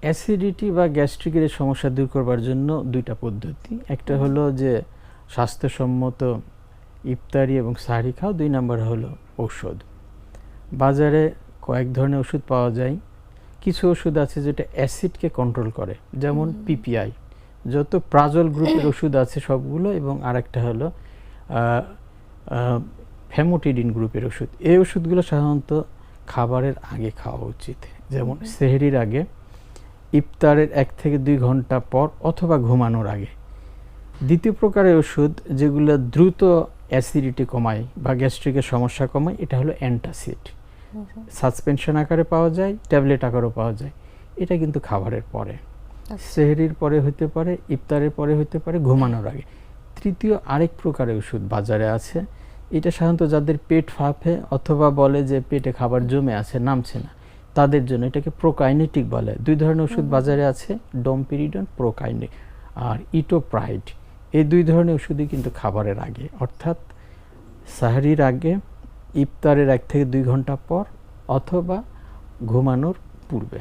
Acidity বা গ্যাস্ট্রিকের এই সমস্যা দূর করবার জন্য দুইটা পদ্ধতি। একটা হলো যে স্বাস্থ্যসম্মত ইফতারি এবং সাহরি খাও, 2 নাম্বার হলো ঔষধ। বাজারে কয়েক ধরনের ওষুধ পাওয়া যায়। কিছু ওষুধ আছে যেটা অ্যাসিডকে কন্ট্রোল করে, যেমন পিপিআই, যত প্রাজল গ্রুপের ওষুধ আছে সবগুলো, এবং আরেকটা হলো ফ্যামোটিডিন গ্রুপের ওষুধ। এই ওষুধগুলো সাধারণত খাবারের আগে খাওয়া উচিত, যেমন সেহরির আগে, ইফতারের 1 থেকে 2 ঘন্টা পর, অথবা ঘুমানোর আগে। দ্বিতীয় প্রকারের ওষুধ যেগুলো দ্রুত অ্যাসিডিটি কমায় বা গ্যাস্ট্রিকের সমস্যা কমায়, এটা হলো অ্যান্টাসিড। সাসপেনশন আকারে পাওয়া যায়, ট্যাবলেট আকারেও পাওয়া যায়। এটা কিন্তু খাবারের পরে, সেহরির পরে হতে পারে, ইফতারের পরে হতে পারে, ঘুমানোর আগে। তৃতীয় আরেক প্রকারের ওষুধ বাজারে আছে, এটা সাধারণত যাদের পেট ফাঁপে অথবা বলে যে পেটে খাবার জমে আছে, নামছে না, তাদের জন্য। এটাকে প্রোকাইনেটিক বলে। 2 ধরনের ওষুধ বাজারে আছে, ডমপিরিডন, প্রোকাইনেট আর ইটোপ্রাইড। এই 2 ধরনের ওষুধই কিন্তু খাবারের আগে, অর্থাৎ সাহরির আগে, ইফতারের 1 থেকে 2 ঘন্টা পর, অথবা ঘুমানোর পূর্বে।